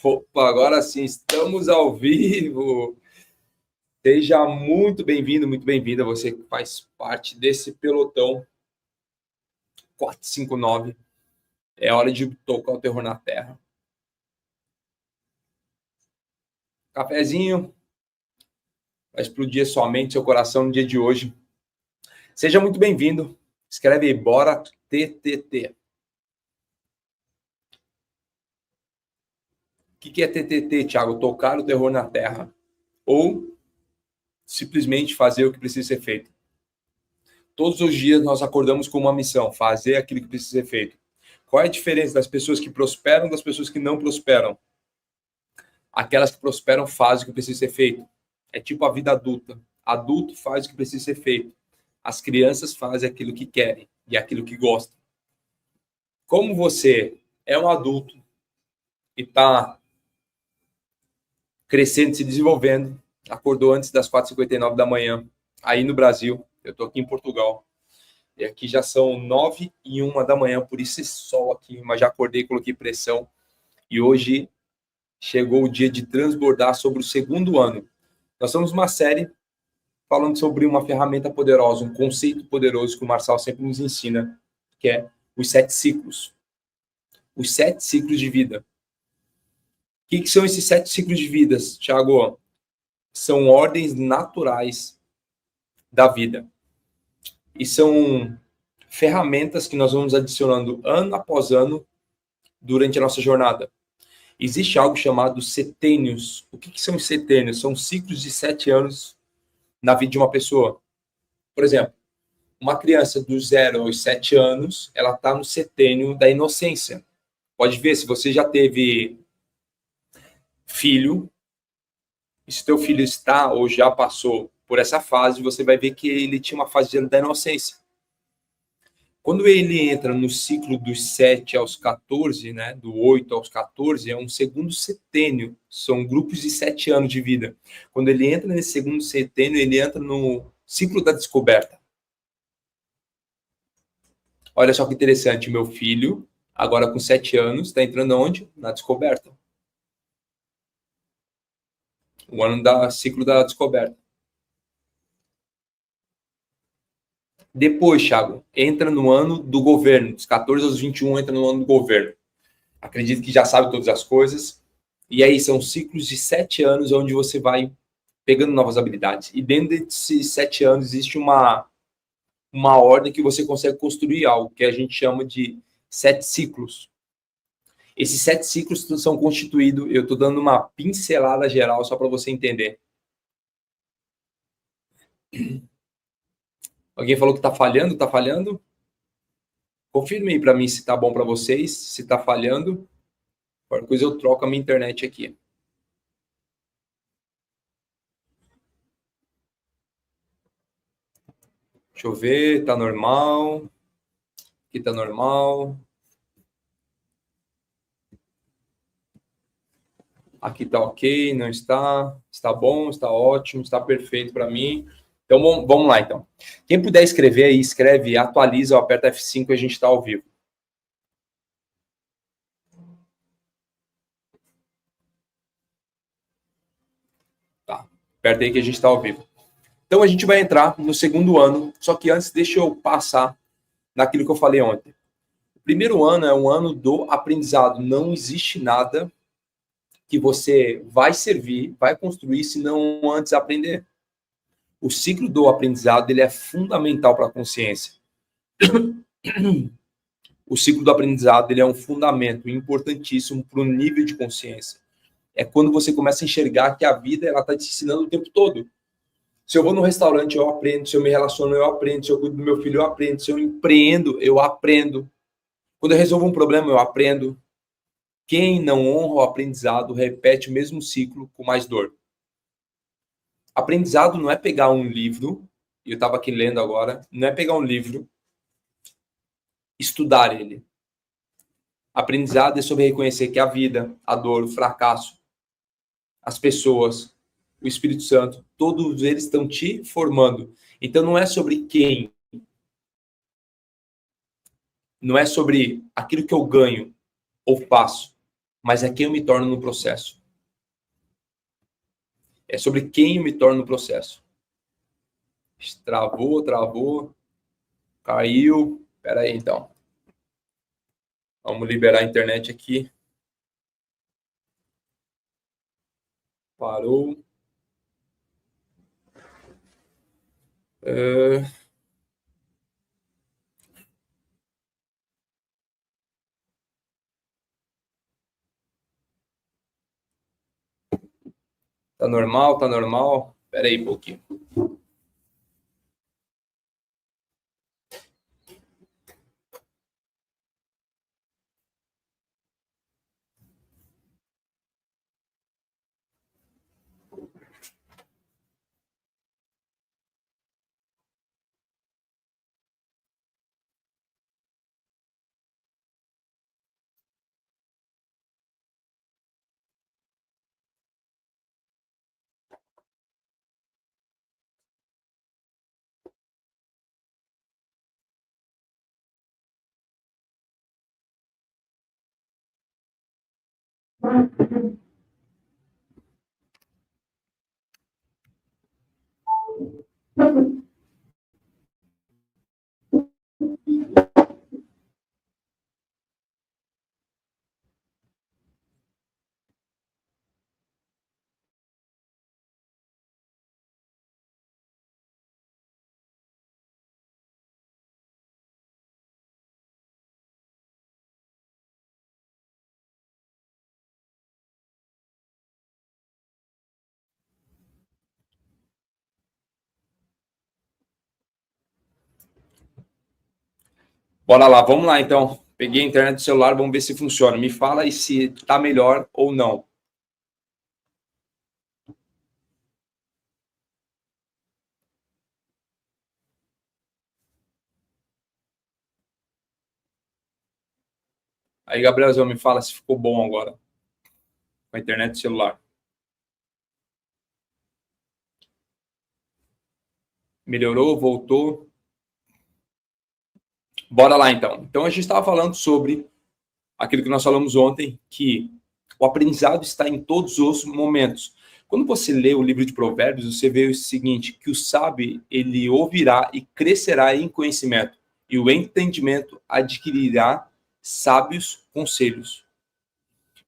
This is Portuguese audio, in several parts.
Opa, agora sim, estamos ao vivo. Seja muito bem-vindo, muito bem-vinda, você que faz parte desse pelotão 459. É hora de tocar o terror na terra. Cafezinho, vai explodir sua mente, seu coração no dia de hoje. Seja muito bem-vindo. Escreve aí, bora TTT. O que é TTT, Thiago? Tocar o terror na terra. Ou simplesmente fazer o que precisa ser feito. Todos os dias nós acordamos com uma missão, fazer aquilo que precisa ser feito. Qual é a diferença das pessoas que prosperam das pessoas que não prosperam? Aquelas que prosperam fazem o que precisa ser feito. É tipo a vida adulta. Adulto faz o que precisa ser feito. As crianças fazem aquilo que querem e aquilo que gostam. Como você é um adulto e está crescendo, se desenvolvendo, acordou antes das 4h59 da manhã, aí no Brasil, eu estou aqui em Portugal, e aqui já são 9h01 da manhã, por isso esse sol aqui, mas já acordei, coloquei pressão, e hoje chegou o dia de transbordar sobre o segundo ano. Nós estamos numa série falando sobre uma ferramenta poderosa, um conceito poderoso que o Marçal sempre nos ensina, que é os 7 ciclos. Os 7 ciclos de vida. O que são esses 7 ciclos de vida, Thiago? São ordens naturais da vida. E são ferramentas que nós vamos adicionando ano após ano durante a nossa jornada. Existe algo chamado setênios. O que são os setênios? São ciclos de 7 anos na vida de uma pessoa. Por exemplo, uma criança dos 0 aos 7 anos, ela está no setênio da inocência. Pode ver, se você já teve filho, e se teu filho está ou já passou por essa fase, você vai ver que ele tinha uma fase da inocência. Quando ele entra no ciclo dos 7 aos 14, né, do 8 aos 14, é um segundo setênio, são grupos de 7 anos de vida. Quando ele entra nesse segundo setênio, ele entra no ciclo da descoberta. Olha só que interessante, meu filho, agora com 7 anos, está entrando onde? Na descoberta. O ano da ciclo da descoberta. Depois, Thiago, entra no ano do governo. Dos 14 aos 21 entra no ano do governo. Acredito que já sabe todas as coisas. E aí são ciclos de 7 anos onde você vai pegando novas habilidades. E dentro desses 7 anos existe uma ordem que você consegue construir algo que a gente chama de 7 ciclos. Esses 7 ciclos são constituídos, eu estou dando uma pincelada geral só para você entender. Alguém falou que está falhando? Está falhando? Confirme aí para mim se está bom para vocês, se está falhando. Qualquer coisa eu troco a minha internet aqui. Deixa eu ver, tá normal. Aqui tá normal. Aqui tá ok, não está. Está bom, está ótimo, está perfeito para mim. Então vamos lá então. Quem puder escrever aí, escreve, atualiza ou aperta F5 e a gente está ao vivo. Tá, aperta aí que a gente está ao vivo. Então a gente vai entrar no segundo ano, só que antes deixa eu passar naquilo que eu falei ontem. O primeiro ano é um ano do aprendizado. Não existe nada que você vai servir, vai construir, se não antes aprender. O ciclo do aprendizado ele é fundamental para a consciência. O ciclo do aprendizado ele é um fundamento importantíssimo para o nível de consciência. É quando você começa a enxergar que a vida ela está te ensinando o tempo todo. Se eu vou no restaurante, eu aprendo. Se eu me relaciono, eu aprendo. Se eu cuido do meu filho, eu aprendo. Se eu empreendo, eu aprendo. Quando eu resolvo um problema, eu aprendo. Quem não honra o aprendizado repete o mesmo ciclo com mais dor. Aprendizado não é pegar um livro, e eu estava aqui lendo agora, não é pegar um livro, estudar ele. Aprendizado é sobre reconhecer que a vida, a dor, o fracasso, as pessoas, o Espírito Santo, todos eles estão te formando. Então não é sobre quem, não é sobre aquilo que eu ganho ou faço, mas é quem eu me torno no processo. É sobre quem eu me torno no processo. Travou, caiu. Espera aí, então. Vamos liberar a internet aqui. Parou. Tá normal, tá normal. Espera aí um pouquinho. Bora lá, vamos lá então. Peguei a internet do celular, vamos ver se funciona. Me fala aí se tá melhor ou não. Aí, Gabrielzão, me fala se ficou bom agora. Com a internet do celular. Melhorou, voltou. Bora lá então. Então a gente estava falando sobre aquilo que nós falamos ontem, que o aprendizado está em todos os momentos. Quando você lê o livro de Provérbios, você vê o seguinte, que o sábio, ele ouvirá e crescerá em conhecimento, e o entendimento adquirirá sábios conselhos.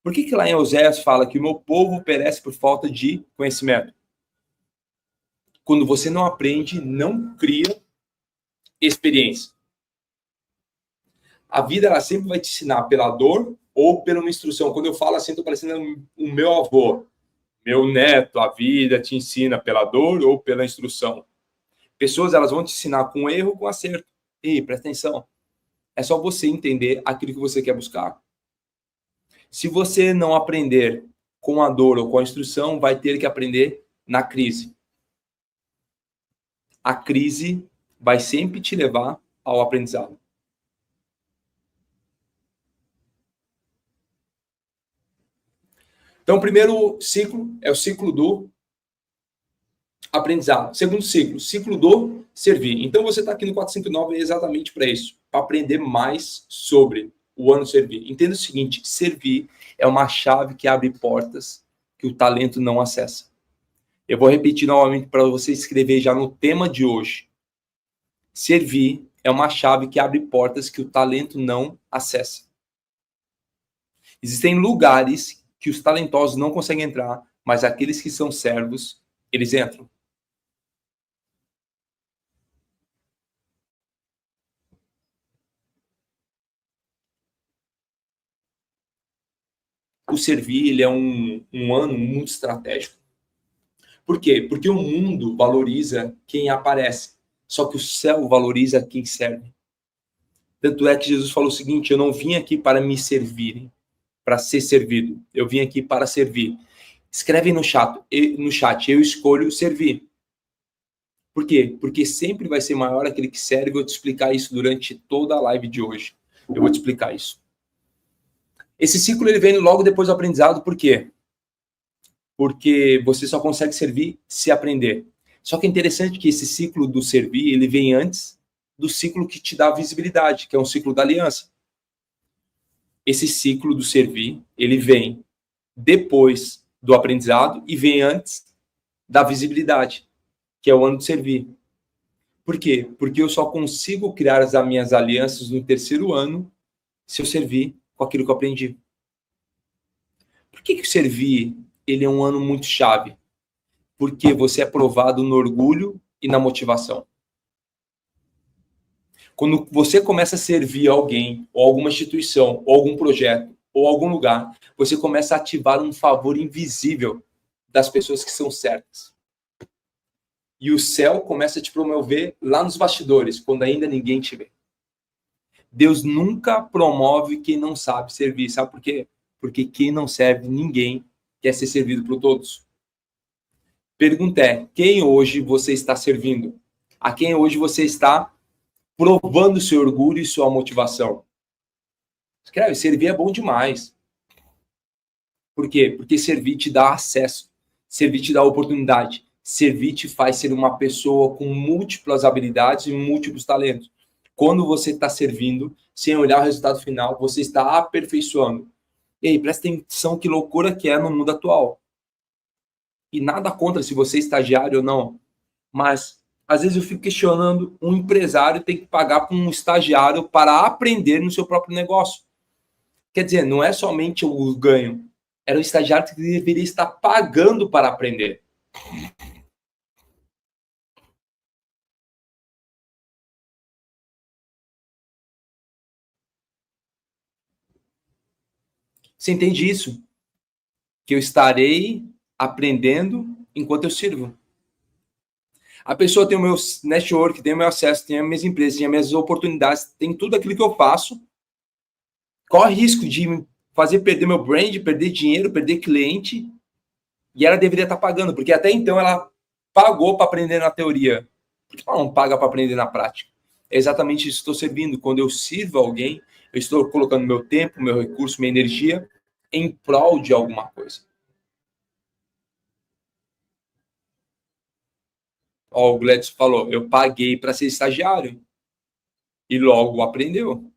Por que lá em Oséias fala que o meu povo perece por falta de conhecimento? Quando você não aprende, não cria experiência. A vida, ela sempre vai te ensinar pela dor ou pela uma instrução. Quando eu falo assim, estou parecendo o meu avô. Meu neto, a vida te ensina pela dor ou pela instrução. Pessoas, elas vão te ensinar com erro ou com acerto. E presta atenção. É só você entender aquilo que você quer buscar. Se você não aprender com a dor ou com a instrução, vai ter que aprender na crise. A crise vai sempre te levar ao aprendizado. Então, o primeiro ciclo é o ciclo do aprendizado. Segundo ciclo, ciclo do servir. Então, você está aqui no 459 exatamente para isso, para aprender mais sobre o ano servir. Entenda o seguinte, servir é uma chave que abre portas que o talento não acessa. Eu vou repetir novamente para você escrever já no tema de hoje. Servir é uma chave que abre portas que o talento não acessa. Existem lugares que os talentosos não conseguem entrar, mas aqueles que são servos, eles entram. O servir, ele é um ano muito estratégico. Por quê? Porque o mundo valoriza quem aparece, só que o céu valoriza quem serve. Tanto é que Jesus falou o seguinte, eu não vim aqui para me servirem, para ser servido. Eu vim aqui para servir. Escreve no chat, eu escolho servir. Por quê? Porque sempre vai ser maior aquele que serve. Eu vou te explicar isso durante toda a live de hoje. Eu vou te explicar isso. Esse ciclo ele vem logo depois do aprendizado, por quê? Porque você só consegue servir se aprender. Só que é interessante que esse ciclo do servir, ele vem antes do ciclo que te dá visibilidade, que é um ciclo da aliança. esse ciclo do servir, ele vem depois do aprendizado e vem antes da visibilidade, que é o ano de servir. Por quê? Porque eu só consigo criar as minhas alianças no terceiro ano se eu servir com aquilo que eu aprendi. Por que o servir ele é um ano muito chave? Porque você é provado no orgulho e na motivação. Quando você começa a servir alguém, ou alguma instituição, ou algum projeto, ou algum lugar, você começa a ativar um favor invisível das pessoas que são certas. E o céu começa a te promover lá nos bastidores, quando ainda ninguém te vê. Deus nunca promove quem não sabe servir. Sabe por quê? Porque quem não serve ninguém quer ser servido por todos. Pergunta é, quem hoje você está servindo? A quem hoje você está provando seu orgulho e sua motivação? Escreve, servir é bom demais. Por quê? Porque servir te dá acesso. Servir te dá oportunidade. Servir te faz ser uma pessoa com múltiplas habilidades e múltiplos talentos. Quando você está servindo, sem olhar o resultado final, você está aperfeiçoando. E aí, presta atenção que loucura que é no mundo atual. E nada contra se você é estagiário ou não. Mas, às vezes eu fico questionando, um empresário tem que pagar para um estagiário para aprender no seu próprio negócio. Quer dizer, não é somente o ganho. Era o estagiário que deveria estar pagando para aprender. Você entende isso? Que eu estarei aprendendo enquanto eu sirvo. A pessoa tem o meu network, tem o meu acesso, tem as minhas empresas, tem as minhas oportunidades, tem tudo aquilo que eu faço. Corre risco de me fazer perder meu brand, perder dinheiro, perder cliente. E ela deveria estar pagando, porque até então ela pagou para aprender na teoria. Por que ela não paga para aprender na prática? É exatamente isso que estou servindo. Quando eu sirvo alguém, eu estou colocando meu tempo, meu recurso, minha energia em prol de alguma coisa. Ó, o Gladys falou, eu paguei para ser estagiário. E logo aprendeu.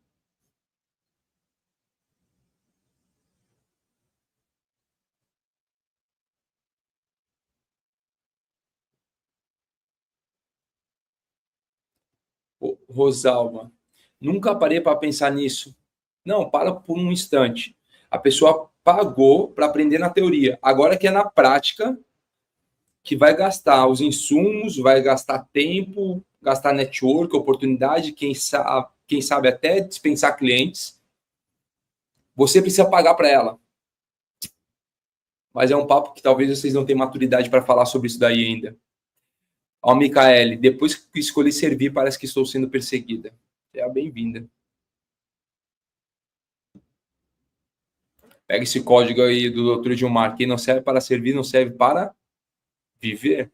Rosalva, nunca parei para pensar nisso. Não, para por um instante. A pessoa pagou para aprender na teoria. Agora que é na prática, que vai gastar os insumos, vai gastar tempo, gastar network, oportunidade, quem sabe até dispensar clientes. Você precisa pagar para ela. Mas é um papo que talvez vocês não tenham maturidade para falar sobre isso daí ainda. Ó, Micaele, depois que escolhi servir, parece que estou sendo perseguida. Seja bem-vinda. Pega esse código aí do Dr. Gilmar. Quem não serve para servir, não serve para viver.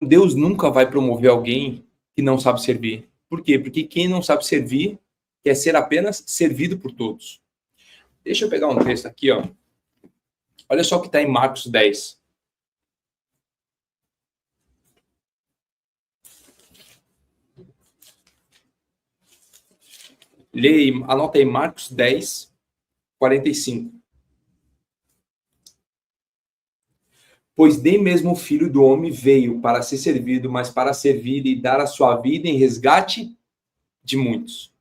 Deus nunca vai promover alguém que não sabe servir. Por quê? Porque quem não sabe servir quer ser apenas servido por todos. Deixa eu pegar um texto aqui, ó. Olha só o que está em Marcos 10. Leia, anota aí Marcos 10, 45. Pois nem mesmo o Filho do Homem veio para ser servido, mas para servir e dar a sua vida em resgate de muitos.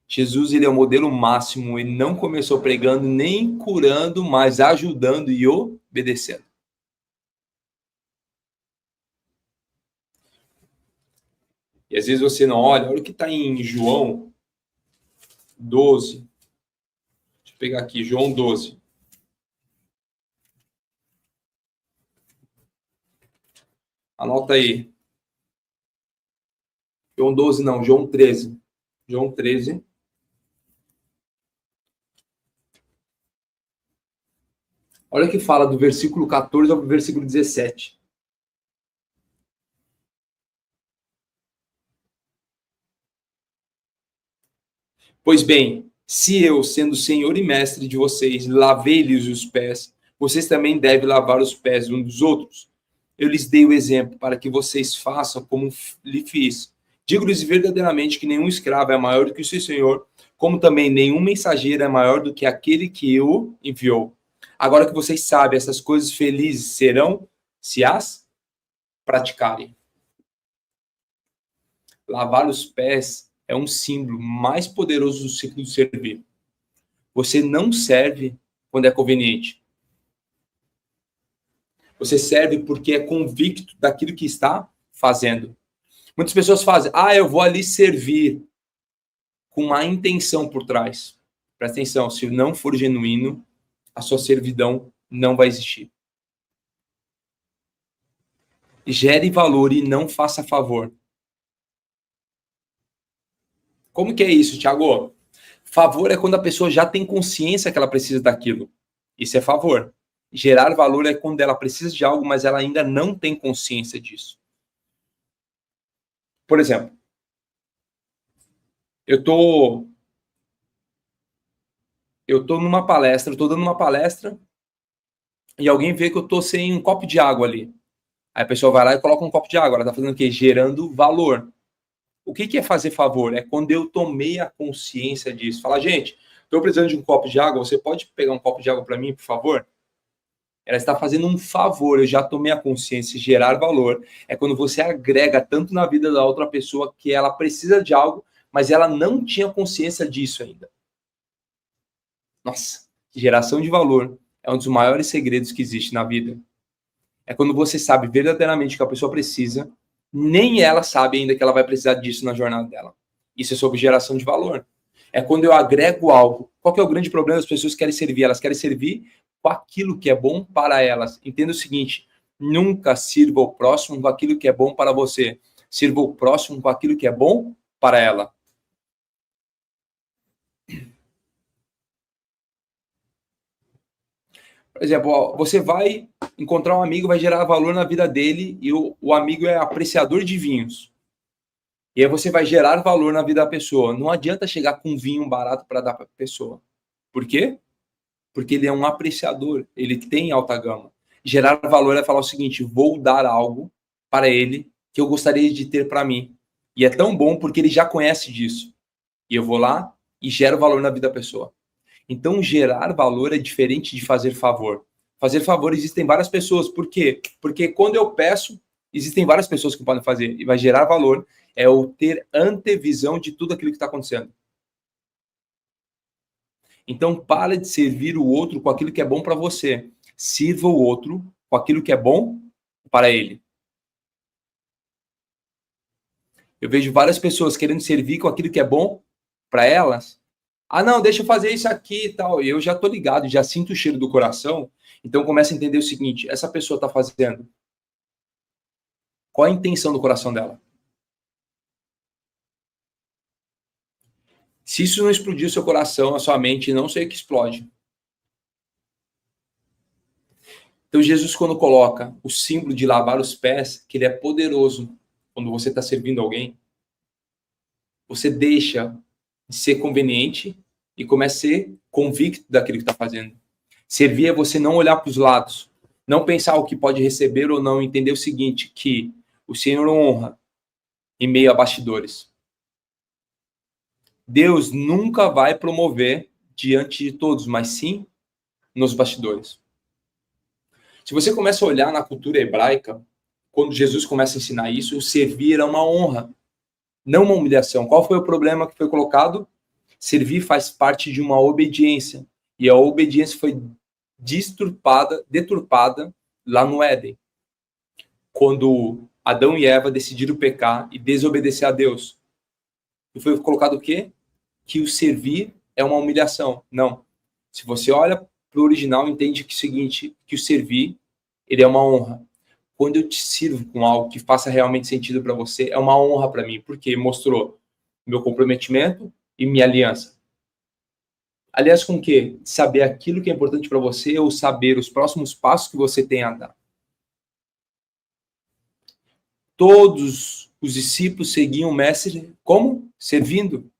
Jesus, ele é o modelo máximo, ele não começou pregando nem curando, mas ajudando e obedecendo. E às vezes você não olha o que está em João 12. Deixa eu pegar aqui, João 12. Anota aí. João 12 não, João 13. João 13. Olha o que fala do versículo 14 ao versículo 17. Pois bem, se eu, sendo Senhor e Mestre de vocês, lavei-lhes os pés, vocês também devem lavar os pés uns dos outros. eu lhes dei o exemplo para que vocês façam como lhe fiz. Digo-lhes verdadeiramente que nenhum escravo é maior do que o seu senhor, como também nenhum mensageiro é maior do que aquele que o enviou. Agora que vocês sabem essas coisas, felizes serão se as praticarem. Lavar os pés é um símbolo mais poderoso do ciclo de servir. Você não serve quando é conveniente. Você serve porque é convicto daquilo que está fazendo. Muitas pessoas fazem, eu vou ali servir com uma intenção por trás. Presta atenção, se não for genuíno, a sua servidão não vai existir. Gere valor e não faça favor. Como que é isso, Thiago? Favor é quando a pessoa já tem consciência que ela precisa daquilo. Isso é favor. Gerar valor é quando ela precisa de algo, mas ela ainda não tem consciência disso. Por exemplo, eu tô numa palestra, eu tô dando uma palestra e alguém vê que eu tô sem um copo de água ali. Aí a pessoa vai lá e coloca um copo de água. Ela tá fazendo o quê? Gerando valor. O que é fazer favor? É quando eu tomei a consciência disso. Fala, gente, estou precisando de um copo de água, você pode pegar um copo de água para mim, por favor? Ela está fazendo um favor, eu já tomei a consciência. Gerar valor é quando você agrega tanto na vida da outra pessoa que ela precisa de algo, mas ela não tinha consciência disso ainda. Nossa, geração de valor é um dos maiores segredos que existe na vida. É quando você sabe verdadeiramente o que a pessoa precisa, nem ela sabe ainda que ela vai precisar disso na jornada dela. Isso é sobre geração de valor. É quando eu agrego algo. Qual que é o grande problema? As pessoas querem servir. Elas querem servir com aquilo que é bom para elas. Entenda o seguinte, nunca sirva o próximo com aquilo que é bom para você. Sirva o próximo com aquilo que é bom para ela. Por exemplo, você vai encontrar um amigo, vai gerar valor na vida dele e o amigo é apreciador de vinhos. E aí você vai gerar valor na vida da pessoa. Não adianta chegar com vinho barato para dar para a pessoa. Por quê? Porque ele é um apreciador, ele tem alta gama. Gerar valor é falar o seguinte, vou dar algo para ele que eu gostaria de ter para mim. E é tão bom porque ele já conhece disso. E eu vou lá e gero valor na vida da pessoa. Então, gerar valor é diferente de fazer favor. Fazer favor existem várias pessoas. Por quê? Porque quando eu peço, existem várias pessoas que podem fazer. E vai gerar valor é o ter antevisão de tudo aquilo que está acontecendo. Então, para de servir o outro com aquilo que é bom para você. Sirva o outro com aquilo que é bom para ele. Eu vejo várias pessoas querendo servir com aquilo que é bom para elas. Não, deixa eu fazer isso aqui e tal. E eu já tô ligado, já sinto o cheiro do coração. Então, começa a entender o seguinte, essa pessoa está fazendo. Qual a intenção do coração dela? Se isso não explodir o seu coração, a sua mente, não sei o que explode. Então, Jesus, quando coloca o símbolo de lavar os pés, que ele é poderoso quando você está servindo alguém, você deixa de ser conveniente e começa a ser convicto daquilo que está fazendo. Servir é você não olhar para os lados, não pensar o que pode receber ou não, entender o seguinte, que o Senhor honra em meio a bastidores. Deus nunca vai promover diante de todos, mas sim nos bastidores. Se você começa a olhar na cultura hebraica, quando Jesus começa a ensinar isso, o servir era uma honra, não uma humilhação. Qual foi o problema que foi colocado? Servir faz parte de uma obediência. E a obediência foi deturpada lá no Éden. Quando Adão e Eva decidiram pecar e desobedecer a Deus. E foi colocado o quê? Que o servir é uma humilhação. Não. Se você olha para o original, entende que é o seguinte, que o servir, ele é uma honra. Quando eu te sirvo com algo que faça realmente sentido para você, é uma honra para mim, porque mostrou meu comprometimento e minha aliança. Aliás, com o quê? Saber aquilo que é importante para você ou saber os próximos passos que você tem a dar. Todos os discípulos seguiam o mestre como? Servindo.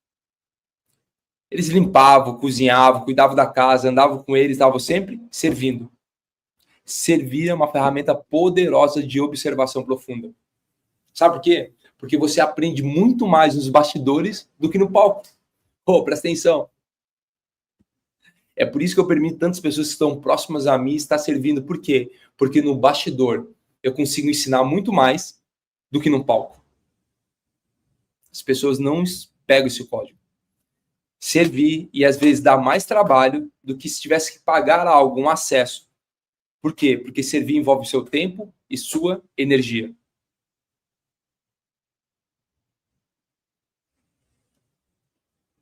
Eles limpavam, cozinhavam, cuidavam da casa, andavam com eles, estavam sempre servindo. Servir é uma ferramenta poderosa de observação profunda. Sabe por quê? Porque você aprende muito mais nos bastidores do que no palco. Pô, presta atenção. É por isso que eu permito tantas pessoas que estão próximas a mim estar servindo. Por quê? Porque no bastidor eu consigo ensinar muito mais do que no palco. As pessoas não pegam esse código. Servir e às vezes dá mais trabalho do que se tivesse que pagar algo, um acesso. Por quê? Porque servir envolve seu tempo e sua energia.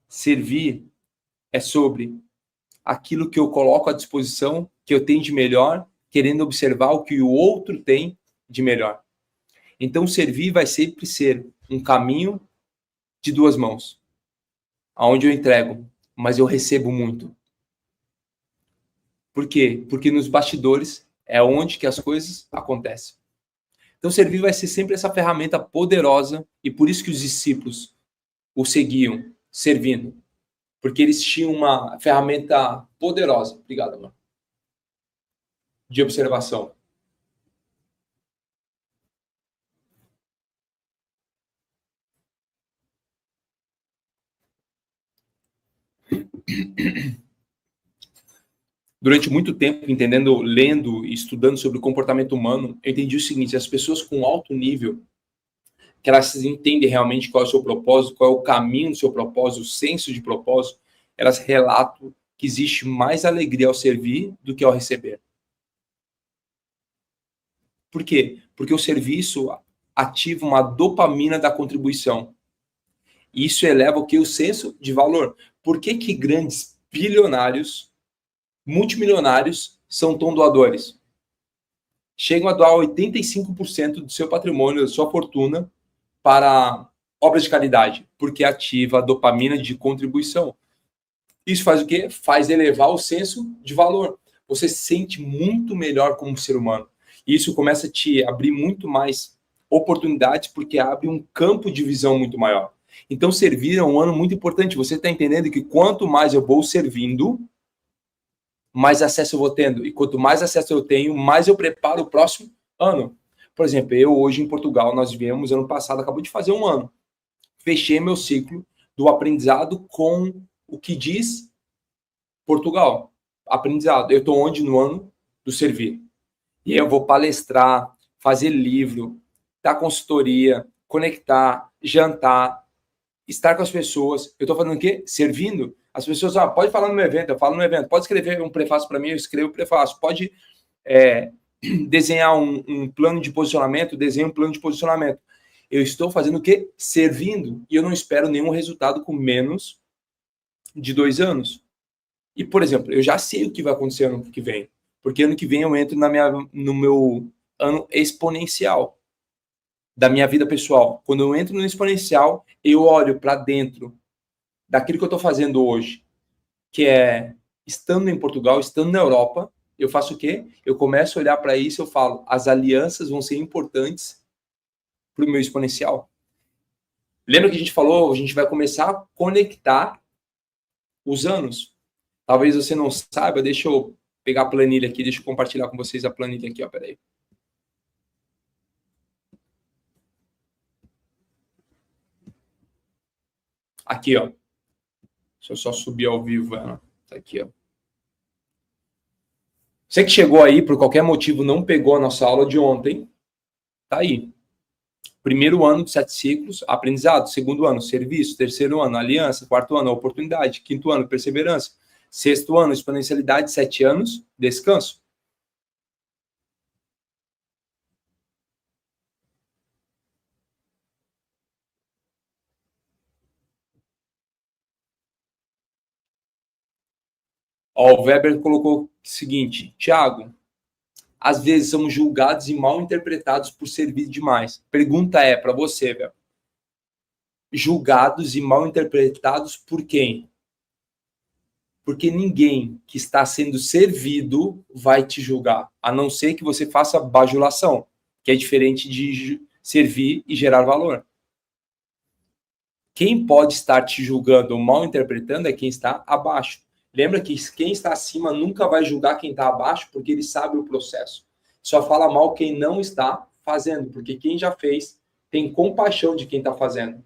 Servir é sobre aquilo que eu coloco à disposição, que eu tenho de melhor, querendo observar o que o outro tem de melhor. Então, servir vai sempre ser um caminho de duas mãos, aonde eu entrego, mas eu recebo muito. Por quê? Porque nos bastidores é onde que as coisas acontecem. Então, servir vai ser sempre essa ferramenta poderosa e por isso que os discípulos o seguiam, servindo. Porque eles tinham uma ferramenta poderosa. Obrigado, amor. De observação. Durante muito tempo, entendendo, lendo e estudando sobre o comportamento humano, eu entendi o seguinte: as pessoas com alto nível, que elas entendem realmente qual é o seu propósito, qual é o caminho do seu propósito, o senso de propósito, elas relatam que existe mais alegria ao servir do que ao receber. Por quê? Porque o serviço ativa uma dopamina da contribuição. E isso eleva o que? O senso de valor. Por que que grandes bilionários, multimilionários, são tão doadores? Chegam a doar 85% do seu patrimônio, da sua fortuna, para obras de caridade, porque ativa a dopamina de contribuição. Isso faz o quê? Faz elevar o senso de valor. Você se sente muito melhor como ser humano. E isso começa a te abrir muito mais oportunidades, porque abre um campo de visão muito maior. Então, servir é um ano muito importante. Você está entendendo que quanto mais eu vou servindo, mais acesso eu vou tendo. E quanto mais acesso eu tenho, mais eu preparo o próximo ano. Por exemplo, eu hoje em Portugal, nós viemos ano passado, acabou de fazer um ano. Fechei meu ciclo do aprendizado com o que diz Portugal. Aprendizado. Eu estou onde? No ano do servir. E eu vou palestrar, fazer livro, dar consultoria, conectar, jantar, estar com as pessoas. Eu estou fazendo o quê? Servindo. As pessoas, pode falar no meu evento, eu falo no evento. Pode escrever um prefácio para mim, eu escrevo o prefácio. Pode desenhar um plano de posicionamento, desenho um plano de posicionamento. Eu estou fazendo o quê? Servindo. E eu não espero nenhum resultado com menos de 2 anos. E, por exemplo, eu já sei o que vai acontecer ano que vem. Porque ano que vem eu entro no meu ano exponencial da minha vida pessoal. Quando eu entro no exponencial, eu olho para dentro daquilo que eu estou fazendo hoje, que é estando em Portugal, estando na Europa, eu faço o quê? Eu começo a olhar para isso e eu falo, as alianças vão ser importantes para o meu exponencial. Lembra que a gente falou, a gente vai começar a conectar os anos. Talvez você não saiba, deixa eu pegar a planilha aqui, deixa eu compartilhar com vocês a planilha aqui, ó, peraí. Aqui, ó. Deixa eu só subir ao vivo ela. Tá aqui, ó. Você que chegou aí, por qualquer motivo, não pegou a nossa aula de ontem, tá aí. Primeiro ano de 7 ciclos, aprendizado. Segundo ano, serviço. Terceiro ano, aliança. Quarto ano, oportunidade. Quinto ano, perseverança. Sexto ano, exponencialidade. 7 anos, descanso. Ó, o Weber colocou o seguinte, Thiago, às vezes somos julgados e mal interpretados por servir demais. Pergunta é para você, Weber. Julgados e mal interpretados por quem? Porque ninguém que está sendo servido vai te julgar, a não ser que você faça bajulação, que é diferente de servir e gerar valor. Quem pode estar te julgando ou mal interpretando é quem está abaixo. Lembra que quem está acima nunca vai julgar quem está abaixo, porque ele sabe o processo. Só fala mal quem não está fazendo, porque quem já fez tem compaixão de quem está fazendo.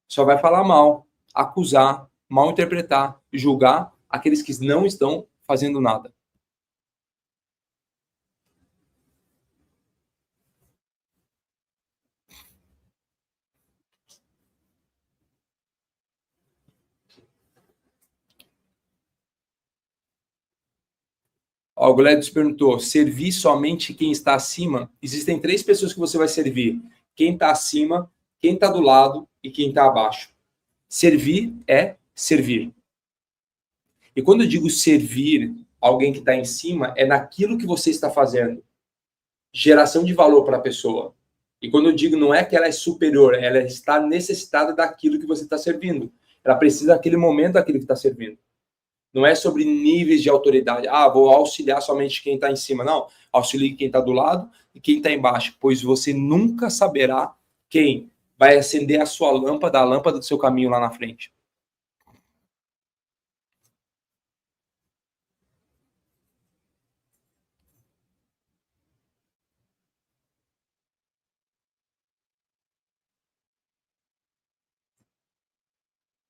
Só vai falar mal, acusar, mal interpretar, julgar aqueles que não estão fazendo nada. Ó, o Gledos perguntou, servir somente quem está acima? Existem 3 pessoas que você vai servir. Quem está acima, quem está do lado e quem está abaixo. Servir é servir. E quando eu digo servir alguém que está em cima, é naquilo que você está fazendo. Geração de valor para a pessoa. E quando eu digo não é que ela é superior, ela está necessitada daquilo que você está servindo. Ela precisa naquele momento daquilo que está servindo. Não é sobre níveis de autoridade. Ah, vou auxiliar somente quem está em cima. Não, auxilie quem está do lado e quem está embaixo, pois você nunca saberá quem vai acender a sua lâmpada, a lâmpada do seu caminho lá na frente.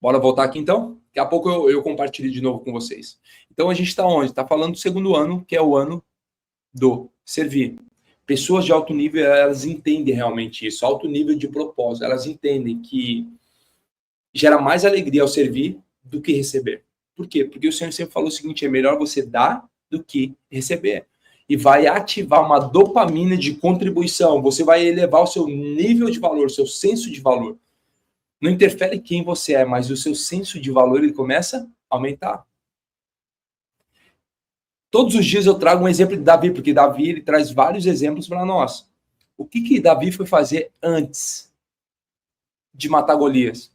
Bora voltar aqui então? Daqui a pouco eu compartilho de novo com vocês. Então a gente está onde? Está falando do segundo ano, que é o ano do servir. Pessoas de alto nível, elas entendem realmente isso, alto nível de propósito. Elas entendem que gera mais alegria ao servir do que receber. Por quê? Porque o Senhor sempre falou o seguinte, é melhor você dar do que receber. E vai ativar uma dopamina de contribuição. Você vai elevar o seu nível de valor, o seu senso de valor. Não interfere quem você é, mas o seu senso de valor ele começa a aumentar. Todos os dias eu trago um exemplo de Davi, porque Davi ele traz vários exemplos para nós. O que Davi foi fazer antes de matar Golias?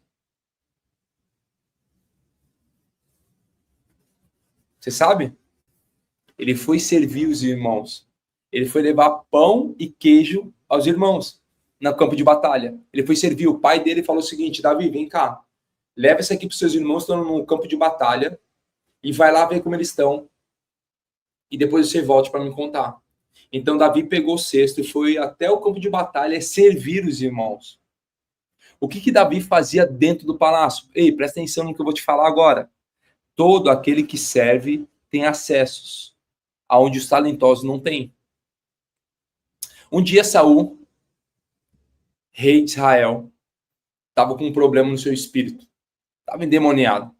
Você sabe? Ele foi servir os irmãos. Ele foi levar pão e queijo aos irmãos no campo de batalha. Ele foi servir. O pai dele falou o seguinte, Davi, vem cá. Leva isso aqui para os seus irmãos que estão no campo de batalha e vai lá ver como eles estão. E depois você volte para me contar. Então Davi pegou o cesto e foi até o campo de batalha servir os irmãos. O que Davi fazia dentro do palácio? Ei, presta atenção no que eu vou te falar agora. Todo aquele que serve tem acessos aonde os talentosos não têm. Um dia Saul, rei de Israel, estava com um problema no seu espírito. Estava endemoniado.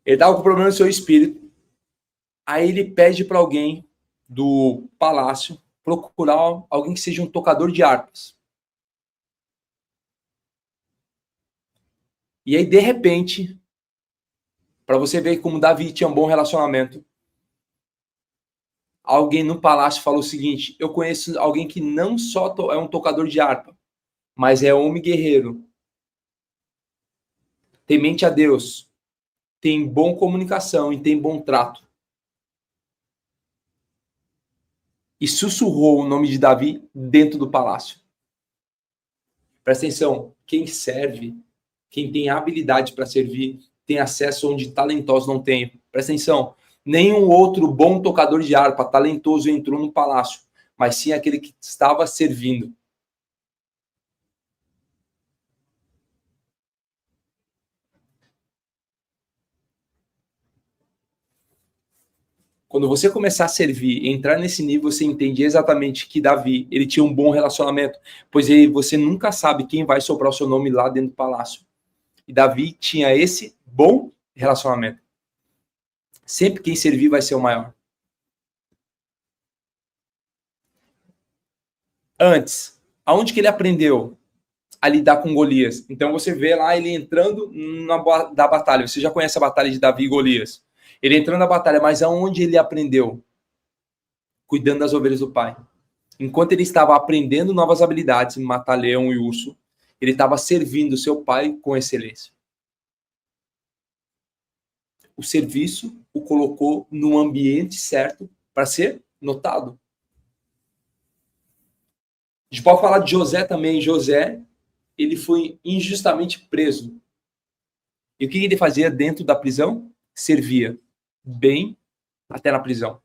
Ele estava com um problema no seu espírito. Aí ele pede para alguém do palácio procurar alguém que seja um tocador de harpas. E aí, de repente, para você ver como Davi tinha um bom relacionamento, alguém no palácio falou o seguinte, eu conheço alguém que não só é um tocador de harpa, mas é homem guerreiro, temente a Deus, tem boa comunicação e tem bom trato. E sussurrou o nome de Davi dentro do palácio. Presta atenção, quem serve, quem tem habilidade para servir, tem acesso onde talentosos não têm. Presta atenção, nenhum outro bom tocador de harpa talentoso entrou no palácio, mas sim aquele que estava servindo. Quando você começar a servir, entrar nesse nível, você entende exatamente que Davi, ele tinha um bom relacionamento, pois você nunca sabe quem vai soprar o seu nome lá dentro do palácio. E Davi tinha esse bom relacionamento. Sempre quem servir vai ser o maior. Antes, aonde que ele aprendeu a lidar com Golias? Então você vê lá ele entrando da batalha. Você já conhece a batalha de Davi e Golias. Ele entrando na batalha, mas aonde ele aprendeu? Cuidando das ovelhas do pai. Enquanto ele estava aprendendo novas habilidades, matar leão e urso, ele estava servindo seu pai com excelência. O serviço o colocou no ambiente certo para ser notado. A gente pode falar de José também. José, ele foi injustamente preso. E o que ele fazia dentro da prisão? Servia bem até na prisão.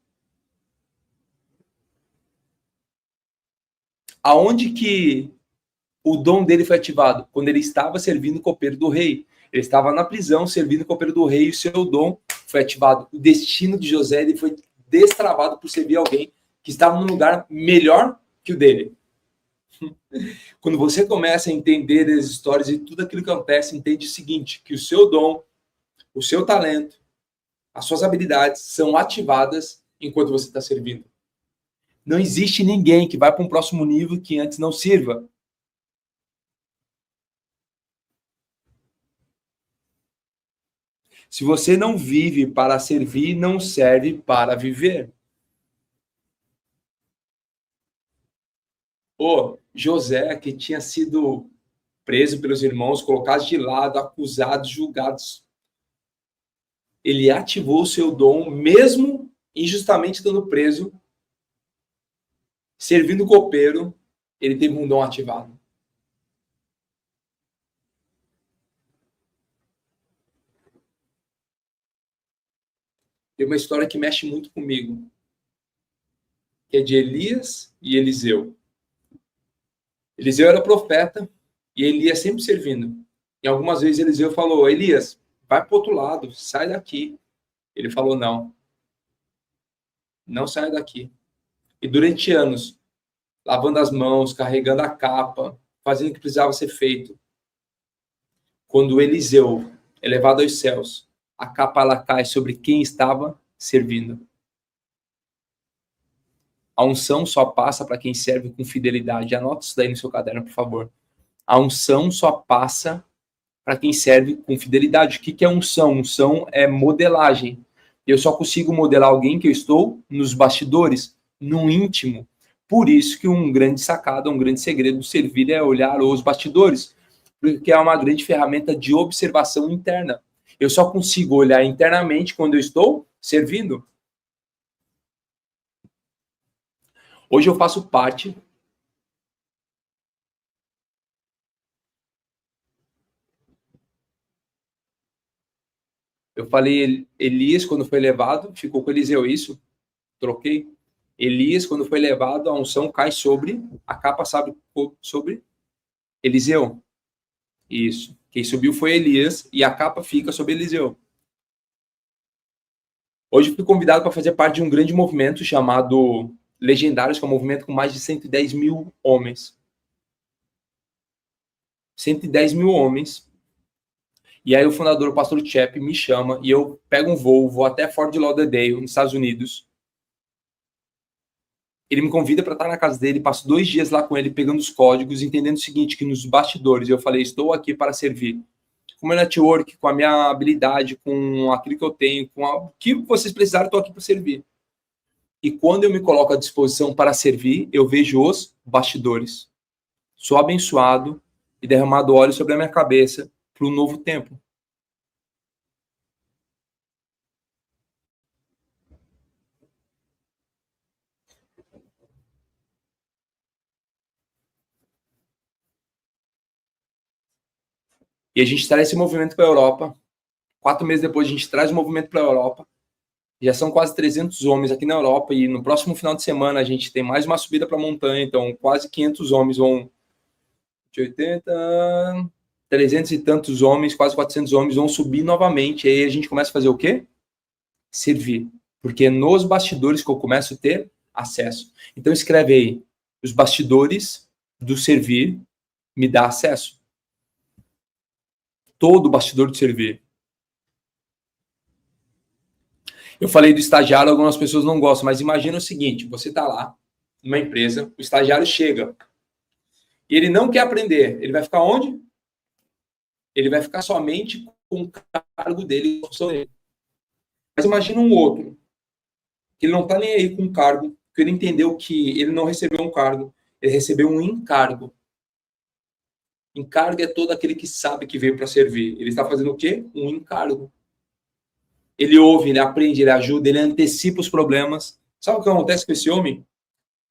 Aonde que o dom dele foi ativado? Quando ele estava servindo o copeiro do rei. Ele estava na prisão servindo o copeiro do rei e o seu dom foi ativado. O destino de José ele foi destravado por servir alguém que estava num lugar melhor que o dele. Quando você começa a entender as histórias e tudo aquilo que acontece, entende o seguinte, que o seu dom, o seu talento, as suas habilidades são ativadas enquanto você está servindo. Não existe ninguém que vai para um próximo nível que antes não sirva. Se você não vive para servir, não serve para viver. O José, que tinha sido preso pelos irmãos, colocado de lado, acusado, julgado, ele ativou o seu dom, mesmo injustamente estando preso, servindo o copeiro, ele teve um dom ativado. Tem uma história que mexe muito comigo, que é de Elias e Eliseu. Eliseu era profeta e Elias sempre servindo. E algumas vezes Eliseu falou, Elias, vai para o outro lado, sai daqui. Ele falou, não. Não sai daqui. E durante anos, lavando as mãos, carregando a capa, fazendo o que precisava ser feito. Quando Eliseu é levado aos céus, a capa ela cai sobre quem estava servindo. A unção só passa para quem serve com fidelidade. Anota isso daí no seu caderno, por favor. A unção só passa para quem serve com fidelidade. O que é unção? Unção é modelagem. Eu só consigo modelar alguém que eu estou nos bastidores, no íntimo. Por isso que um grande sacada, um grande segredo do servir é olhar os bastidores, porque é uma grande ferramenta de observação interna. Eu só consigo olhar internamente quando eu estou servindo. Hoje eu faço parte eu falei Elias quando foi levado, ficou com Eliseu, isso? Troquei. Elias, quando foi levado, a unção cai sobre, a capa sabe sobre Eliseu. Isso. Quem subiu foi Elias e a capa fica sobre Eliseu. Hoje eu fui convidado para fazer parte de um grande movimento chamado Legendários, que é um movimento com mais de 110 mil homens. 110 mil homens. E aí o fundador, o pastor Chep, me chama e eu pego um vou até Fort Lauderdale, nos Estados Unidos. Ele me convida para estar na casa dele, passo 2 dias lá com ele, pegando os códigos, entendendo o seguinte, que nos bastidores eu falei, estou aqui para servir. Com o meu network, com a minha habilidade, com aquilo que eu tenho, com o que vocês precisarem, estou aqui para servir. E quando eu me coloco à disposição para servir, eu vejo os bastidores. Sou abençoado e derramado óleo sobre a minha cabeça para um novo tempo. E a gente traz esse movimento para a Europa. 4 meses depois, a gente traz o movimento para a Europa. Já são quase 300 homens aqui na Europa. E no próximo final de semana, a gente tem mais uma subida para a montanha. Então, quase 500 homens vão... De 80... 300 e tantos homens, quase 400 homens, vão subir novamente. E aí a gente começa a fazer o quê? Servir. Porque é nos bastidores que eu começo a ter acesso. Então, escreve aí. Os bastidores do servir me dá acesso. Todo bastidor do servir. Eu falei do estagiário, algumas pessoas não gostam, mas imagina o seguinte, você está lá, numa empresa, o estagiário chega, e ele não quer aprender, ele vai ficar onde? Ele vai ficar somente com o cargo dele. Mas imagina um outro, que ele não está nem aí com o cargo, porque ele entendeu que ele não recebeu um cargo, ele recebeu um encargo. Encargo é todo aquele que sabe que veio para servir. Ele está fazendo o quê? Um encargo. Ele ouve, ele aprende, ele ajuda, ele antecipa os problemas. Sabe o que acontece com esse homem?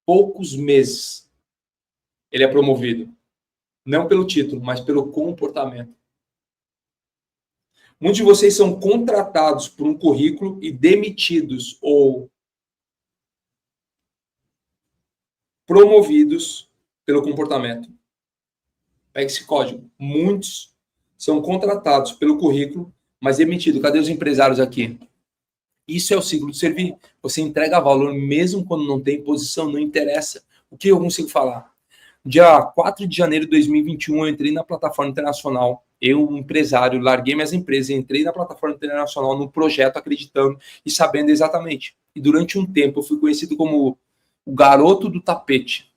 Poucos meses ele é promovido. Não pelo título, mas pelo comportamento. Muitos de vocês são contratados por um currículo e demitidos ou promovidos pelo comportamento. Pega esse código. Muitos são contratados pelo currículo, mas demitidos. Cadê os empresários aqui? Isso é o ciclo de servir. Você entrega valor mesmo quando não tem posição, não interessa. O que eu consigo falar? Dia 4 de janeiro de 2021, eu entrei na plataforma internacional. Eu, um empresário, larguei minhas empresas, entrei na plataforma internacional num projeto acreditando e sabendo exatamente. E durante um tempo eu fui conhecido como o garoto do tapete.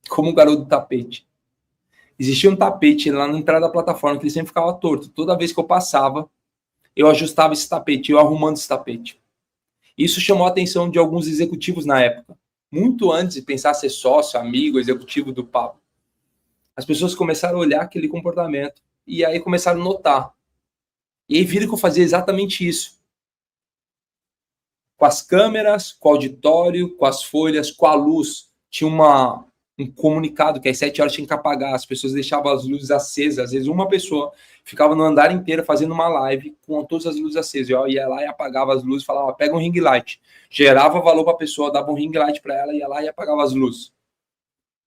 Como o garoto do tapete. Existia um tapete lá na entrada da plataforma que ele sempre ficava torto. Toda vez que eu passava, eu ajustava esse tapete, eu arrumando esse tapete. Isso chamou a atenção de alguns executivos na época. Muito antes de pensar ser sócio, amigo, executivo do Pablo. As pessoas começaram a olhar aquele comportamento e aí começaram a notar. E aí viram que eu fazia exatamente isso. Com as câmeras, com o auditório, com as folhas, com a luz. Tinha um comunicado que às 7 horas tinha que apagar. As pessoas deixavam as luzes acesas. Às vezes uma pessoa ficava no andar inteiro fazendo uma live com todas as luzes acesas. Eu ia lá e apagava as luzes, falava, pega um ring light. Gerava valor para a pessoa, dava um ring light para ela, ia lá e apagava as luzes.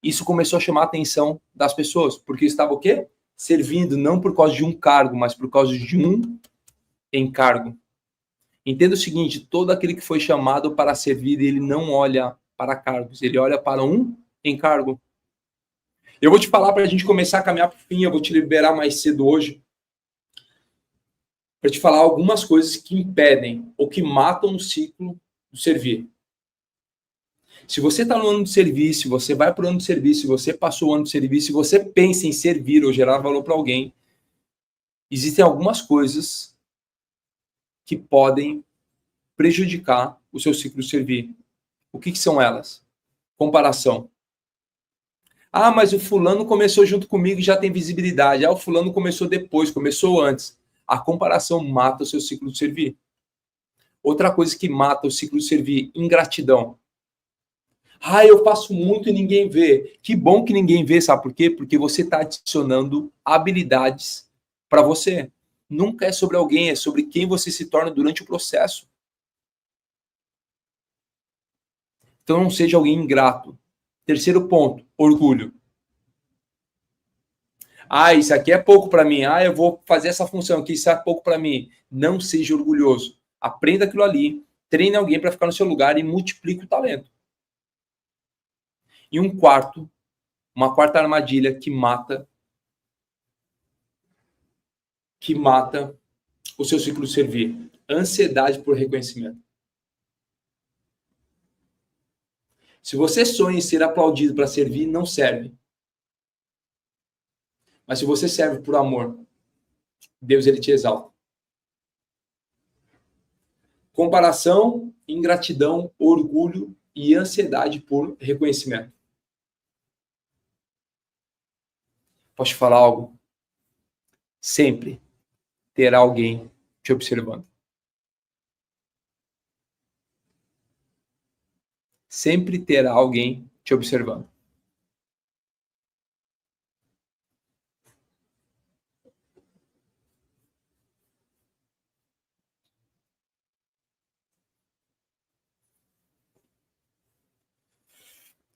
Isso começou a chamar a atenção das pessoas, porque estava o quê? Servindo, não por causa de um cargo, mas por causa de um encargo. Entenda o seguinte, todo aquele que foi chamado para servir, ele não olha para cargos, ele olha para um encargo. Eu vou te falar para a gente começar a caminhar para o fim, eu vou te liberar mais cedo hoje, para te falar algumas coisas que impedem ou que matam o ciclo do servir. Se você está no ano de serviço, você vai para o ano de serviço, você passou o ano de serviço, você pensa em servir ou gerar valor para alguém, existem algumas coisas que podem prejudicar o seu ciclo de servir. O que são elas? Comparação. Ah, mas o fulano começou junto comigo e já tem visibilidade. Ah, o fulano começou depois, começou antes. A comparação mata o seu ciclo de servir. Outra coisa que mata o ciclo de servir, ingratidão. Ah, eu faço muito e ninguém vê. Que bom que ninguém vê, sabe por quê? Porque você está adicionando habilidades para você. Nunca é sobre alguém, é sobre quem você se torna durante o processo. Então não seja alguém ingrato. Terceiro ponto, orgulho. Ah, isso aqui é pouco para mim. Ah, eu vou fazer essa função aqui, isso é pouco para mim. Não seja orgulhoso. Aprenda aquilo ali, treine alguém para ficar no seu lugar e multiplique o talento. E uma quarta armadilha que mata o seu ciclo de servir. Ansiedade por reconhecimento. Se você sonha em ser aplaudido para servir, não serve. Mas se você serve por amor, Deus ele te exalta. Comparação, ingratidão, orgulho e ansiedade por reconhecimento. Posso te falar algo? Sempre terá alguém te observando. Sempre terá alguém te observando.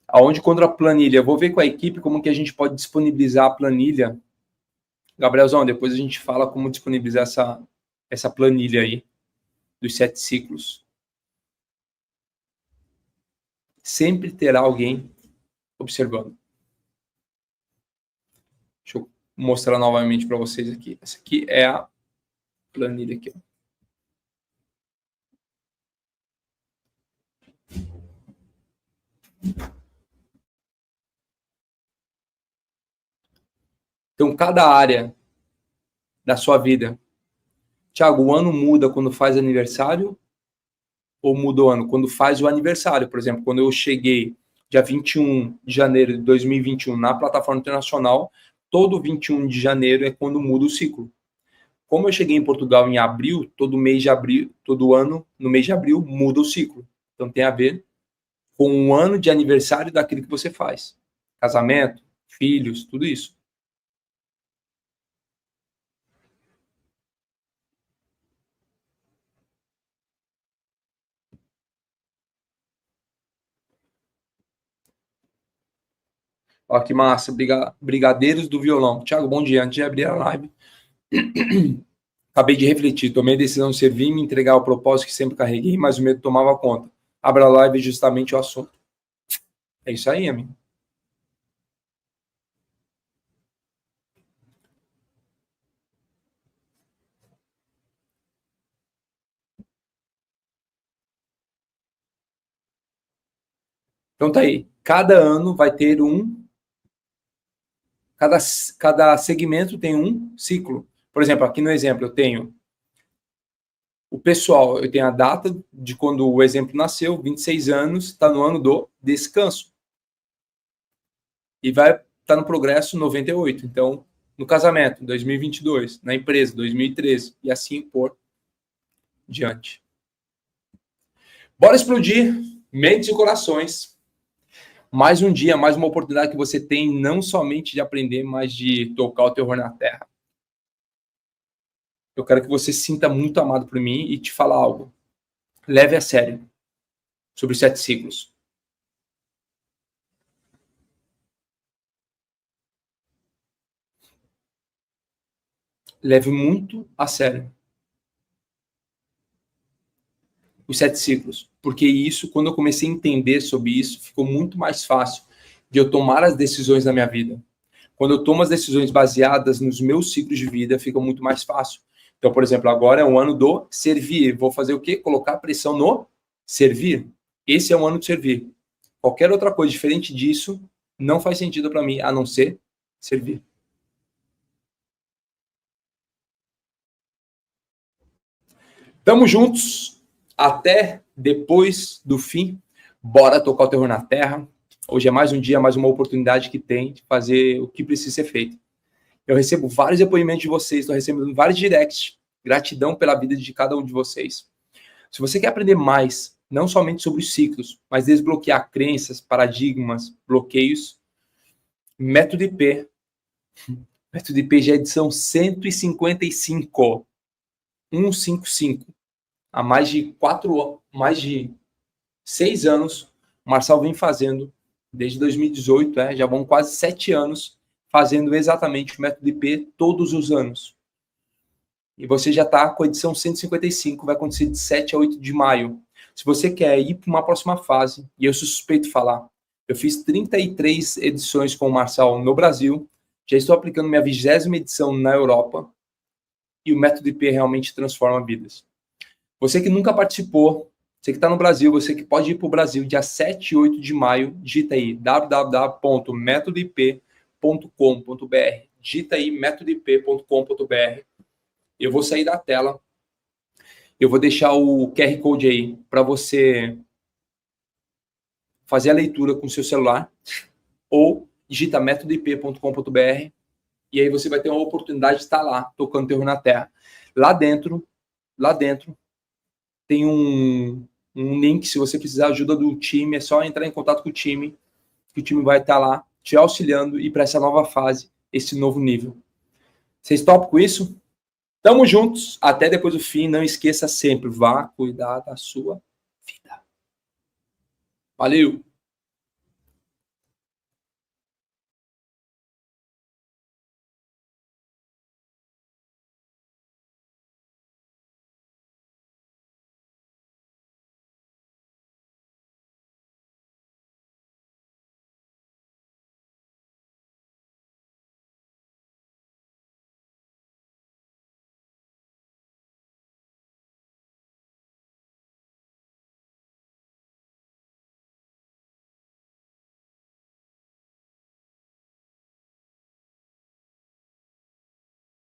Aonde contra a planilha? Eu vou ver com a equipe como que a gente pode disponibilizar a planilha. Gabrielzão, depois a gente fala como disponibilizar essa planilha aí dos 7 ciclos. Sempre terá alguém observando. Deixa eu mostrar novamente para vocês aqui. Essa aqui é a planilha aqui. Então, cada área da sua vida. Tiago, o ano muda quando faz aniversário ou muda o ano? Quando faz o aniversário, por exemplo, quando eu cheguei dia 21 de janeiro de 2021 na plataforma internacional, todo 21 de janeiro é quando muda o ciclo. Como eu cheguei em Portugal em abril, todo mês de abril, todo ano, no mês de abril, muda o ciclo. Então tem a ver com o ano de aniversário daquilo que você faz. Casamento, filhos, tudo isso. Ó, que massa. Brigadeiros do violão. Thiago, bom dia. Antes de abrir a live, acabei de refletir. Tomei a decisão de servir e me entregar ao propósito que sempre carreguei, mas o medo tomava conta. Abra a live justamente o assunto. É isso aí, amigo. Então tá aí. Cada ano vai ter cada segmento tem um ciclo. Por exemplo, aqui no exemplo eu tenho o pessoal, eu tenho a data de quando o exemplo nasceu, 26 anos, está no ano do descanso. E vai estar no progresso 98. Então, no casamento, 2022. Na empresa, 2013. E assim por diante. Bora explodir mentes e corações. Mais um dia, mais uma oportunidade que você tem, não somente de aprender, mas de tocar o terror na terra. Eu quero que você se sinta muito amado por mim e te falar algo. Leve a sério sobre os 7 ciclos. Leve muito a sério os 7 ciclos. Porque isso, quando eu comecei a entender sobre isso, ficou muito mais fácil de eu tomar as decisões na minha vida. Quando eu tomo as decisões baseadas nos meus ciclos de vida, fica muito mais fácil. Então, por exemplo, agora é um ano do servir. Vou fazer o quê? Colocar pressão no servir. Esse é um ano de servir. Qualquer outra coisa diferente disso não faz sentido para mim, a não ser servir. Tamo juntos até depois do fim. Bora tocar o terror na terra. Hoje é mais um dia, mais uma oportunidade que tem de fazer o que precisa ser feito. Eu recebo vários depoimentos de vocês, estou recebendo vários directs. Gratidão pela vida de cada um de vocês. Se você quer aprender mais, não somente sobre os ciclos, mas desbloquear crenças, paradigmas, bloqueios, Método IP. Método IP já é edição 155. 155. Há mais de 6 anos, o Marçal vem fazendo, desde 2018, já vão quase 7 anos, fazendo exatamente o método IP todos os anos. E você já está com a edição 155, vai acontecer de 7 a 8 de maio. Se você quer ir para uma próxima fase, e eu sou suspeito de falar, eu fiz 33 edições com o Marçal no Brasil, já estou aplicando minha 20ª edição na Europa, e o método IP realmente transforma vidas. Você que nunca participou, você que está no Brasil, você que pode ir para o Brasil dia 7 e 8 de maio, digita aí www.metodip.com.br, digita aí metodip.com.br. Eu vou sair da tela, eu vou deixar o QR Code aí para você fazer a leitura com o seu celular, ou digita metodip.com.br, e aí você vai ter uma oportunidade de estar lá, tocando terror na terra. Lá dentro, tem um link, se você precisar ajuda do time, é só entrar em contato com o time, que o time vai estar lá te auxiliando e para essa nova fase, esse novo nível. Vocês topam com isso? Tamo juntos, até depois do fim. Não esqueça sempre, vá cuidar da sua vida. Valeu!